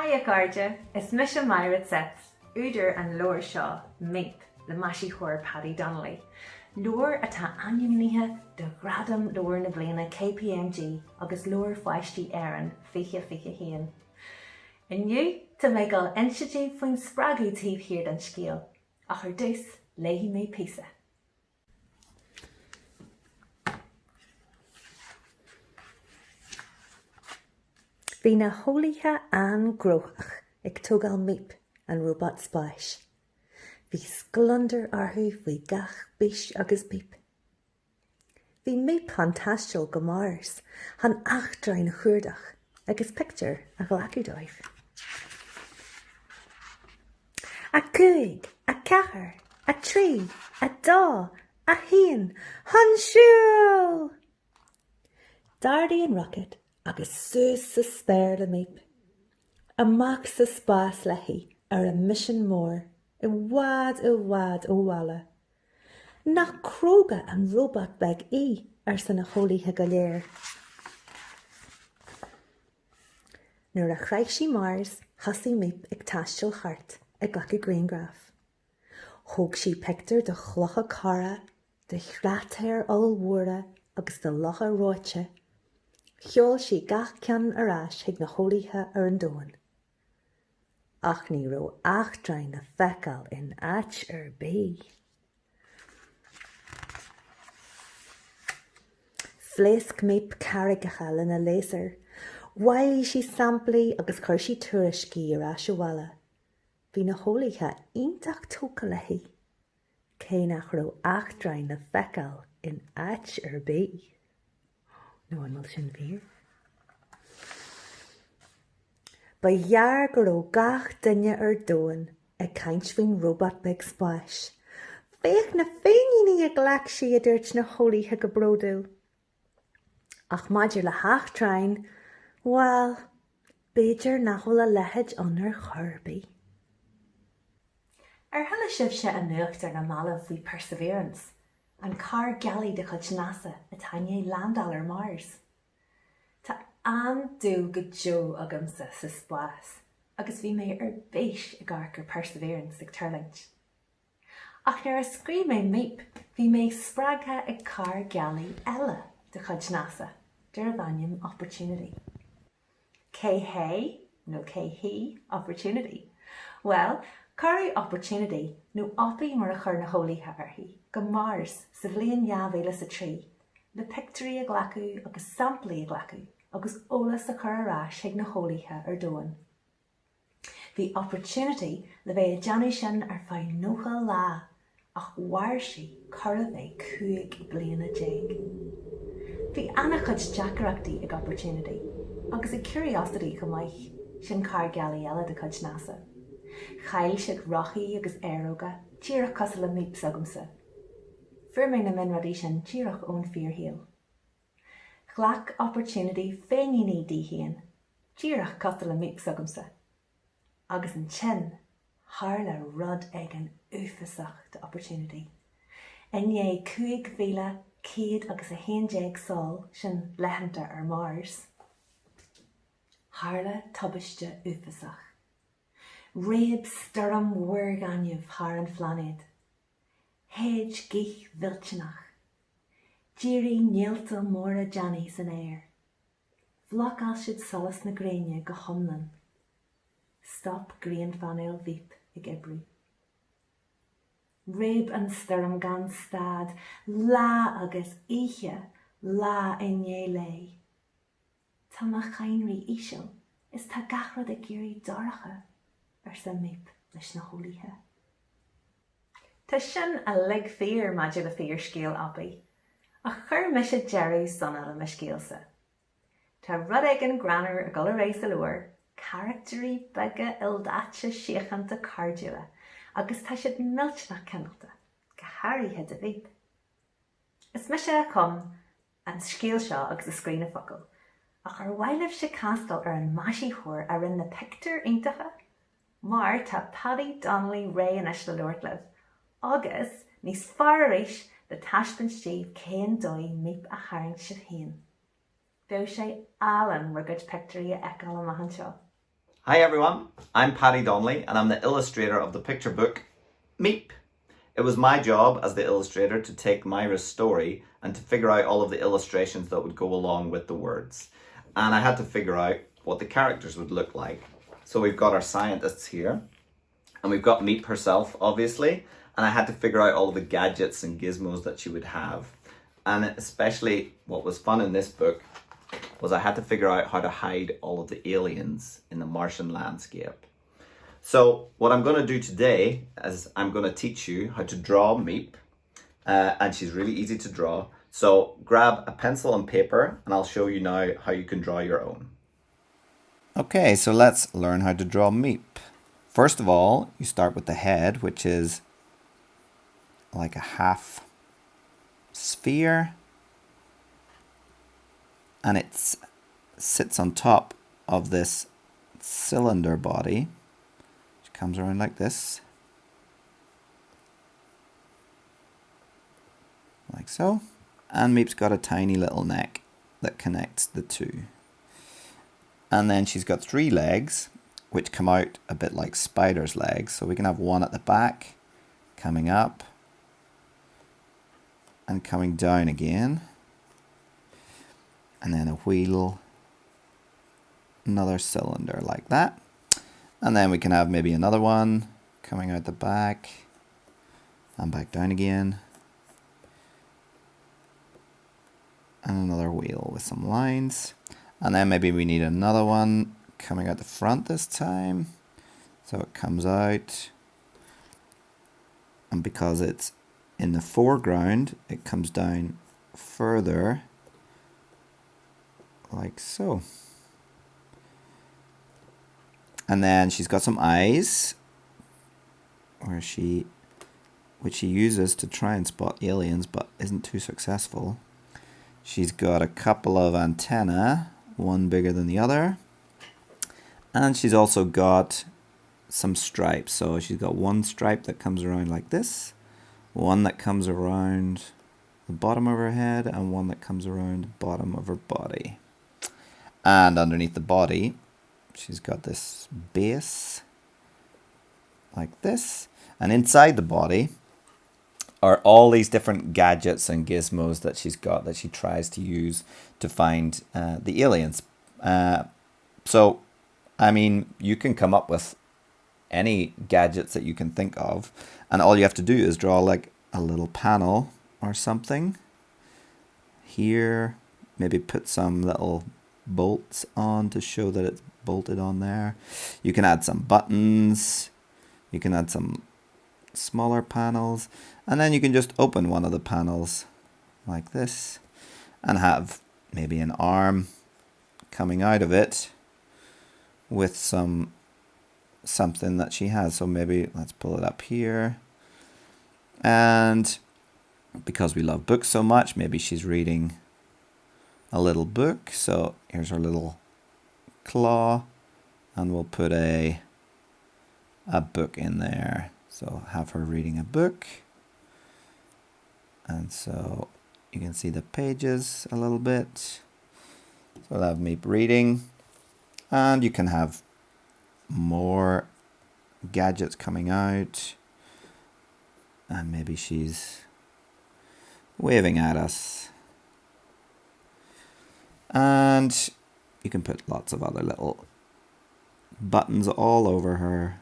Hiya Garja, is mis Máire Zepf, úidir an leabhar seo, Meap, le maisithe Paddy Donnelly. Leabhar atá ainmnithe de Ghradaim leabhar na bliana KPMG agus leabhar Pháistí Éireann fiche héan. Inniu tá mé gal inseidí faoin sprágadh tíobh hir den scéal, ach ar dús léihí mé píosa. Bhí na hólíthe an gróthach ag tógáil Meap an robot spáis. Bhí sglundar orthu faoi gach bís agus bíp. Bhí Meap an taisteal go Mars, an achdrain chuardach agus picture a ghlacu dóibh. A cúig, a cethar, a trí, a dá, a haon, han siúil! Dardaí an rocket agus suas sa spéir le Meap. Amach sa spás leithí ar a mission mór I wad ó bhalla. Nach cróga an robot bag ar san na hólíthe go léir. Nuair a chraigh sí Mars, hasí Meap ag taisteal chart ag ghlacu Greengraph. Thóg sí picture de chlocha cara, de Ghradaim allmhuara agus de locha ráite. Cheol sí gach ceann arás ag na hólíthe ar an dóin. Ach ní ró achdrain na feicáil in áit ar bí. Phléasc Meap carrigacha le na léasar, wailí sí samplaí agus chuir sí tuairiscí arás a bhalla. Bhí na hólíthe ionach tóca leithí, cé nach ró achdrain na feicáil in áit ar bí. No an bhfuil sin bhír. Ba dhear go raibh gach duine ar dóin ag caint faoin robot bag spáis. Féach na féinní ag leac sí a dúirt na hólíthe go bródú. Ach maidir le haachtrain, well, beidir nach bhfuil a leithéid ionar churbí. Ar thuile sibh sé an nuacht ar na mala faoi Perseverance, an car gealaí de chuid NASA a taine landal ar Mars. Tá an-dú go Joe agamsa sa spás, agus bhí mé ar béis I gcarchar Perseverance ag turlaint. Ach nuair a scrí mé Meap, bhí mé sprágtha ag car gealaí eile de chuid NASA, deir bhainneam opportunity. Cé hé, nó cé hí opportunity? Well, carí opportunity nó opaí mar a chur na hólíthe arthaí, go Mars sa bhliain 2003, le picturí a ghlacu agus samplaí a ghlacu, agus ólas a chur arás ag na hólíthe ar dóin. Bhí opportunity le bheith a deanú sin ar feadh nócha lá, ach mhair sí chur a bheith 5 bliana déag. Bhí annach chud deacareachtaí ag opportunity, agus ag curiosity go mbeidh sin car gealaí eile de chuid NASA. Chail siad rochaí agus aeróga, tíreach cos le Meap sagamsa. Fuair na min radí sin tíreach ón fíorthaíl. Ghlach opportunity féinní díhíon, tíreach cos le Meap sagamsa. Agus an sin, tharla rud ag an uafasach de opportunity. Inné 5,100 agus a 100 sáil sin leithanta ar Mars. Tharla tubaiste uafasach. Réab sturm mhuirganiamh thar an phlánéad. Héid gich viltsenach. Dírí néalta móra Johnny san air. Vlacáil siad solas na gréine go thomlan. Stop grian fanil Meap ag ibrú. Réab an sturm gan stad, lá agus ihe, lá inné lei. Tá ma chainrí isiil, is tá gachrad a géirí doracha ar sa Meap leis na hólíthe. Tá sin a lig fér maidir le fér scéal opaí, a chur me sé Jerry sanna le me scéalsa. Tá rud ag an granar a gul a rééis a luair, characterí bega ildáte siachanta cardúile, agus tá siad miltnach cenalta, go háirithe de Meap. Is me sé chum an scéal seo agus a scrín a focail, ach ar bhaileh sé castal ar an maisithe a rinn na picture iontacha, mar tá Paddy Donnelly ré an eis le Lord agus níos fearr éis de taispan stíomh céan dói Meap a chairn siad hain. Bheadh sé Alan rugad picturí a eáil a maithan seo. Hi everyone, I'm Paddy Donnelly and I'm the illustrator of the picture book Meep. It was my job as the illustrator to take Máire's story and to figure out all of the illustrations that would go along with the words. And I had to figure out what the characters would look like. So we've got our scientists here and we've got Meep herself, obviously, and I had to figure out all of the gadgets and gizmos that she would have. And especially what was fun in this book was I had to figure out how to hide all of the aliens in the Martian landscape. So what I'm going to do today is I'm going to teach you how to draw Meep, and she's really easy to draw. So grab a pencil and paper and I'll show you now how you can draw your own. Okay, so let's learn how to draw Meep. First of all, you start with the head, which is like a half sphere, and it sits on top of this cylinder body, which comes around like this, like so. And Meep's got a tiny little neck that connects the two. And then she's got 3 legs, which come out a bit like spider's legs. So we can have one at the back, coming up, and coming down again. And then a wheel, another cylinder like that. And then we can have maybe another one coming out the back and back down again. And another wheel with some lines. And then maybe we need another one coming out the front this time. So it comes out. And because it's in the foreground, it comes down further, like so. And then she's got some eyes, which she uses to try and spot aliens, but isn't too successful. She's got a couple of antennae, one bigger than the other. And she's also got some stripes. So she's got one stripe that comes around like this, one that comes around the bottom of her head, and one that comes around the bottom of her body. And underneath the body, she's got this base like this. And inside the body are all these different gadgets and gizmos that she's got that she tries to use to find the aliens. So, I mean, you can come up with any gadgets that you can think of, and all you have to do is draw like a little panel or something here, maybe put some little bolts on to show that it's bolted on there. You can add some buttons, you can add some smaller panels, and then you can just open one of the panels like this and have maybe an arm coming out of it with something that she has. So maybe let's pull it up here, and because we love books so much, maybe she's reading a little book. So here's her little claw, and we'll put a book in there. So have her reading a book, and so you can see the pages a little bit. So we'll have Meep reading, and you can have more gadgets coming out, and maybe she's waving at us. And you can put lots of other little buttons all over her.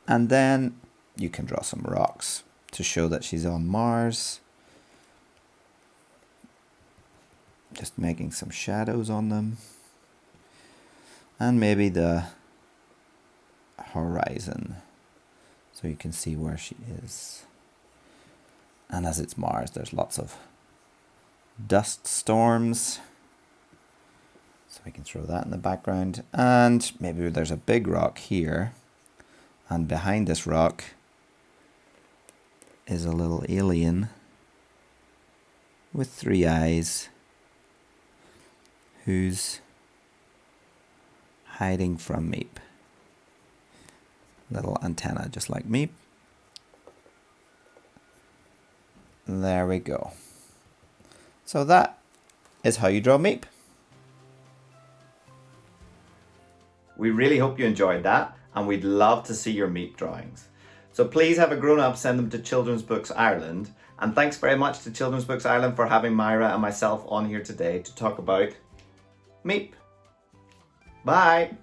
And then you can draw some rocks to show that she's on Mars. Just making some shadows on them. And maybe the horizon, so you can see where she is. And as it's Mars, there's lots of dust storms, so we can throw that in the background. And maybe there's a big rock here, and behind this rock is a little alien with 3 eyes who's hiding from Meep. Little antenna just like Meep. There we go. So that is how you draw Meep. We really hope you enjoyed that, and we'd love to see your Meep drawings. So please have a grown-up send them to Children's Books Ireland, and thanks very much to Children's Books Ireland for having Máire and myself on here today to talk about Meep. Bye!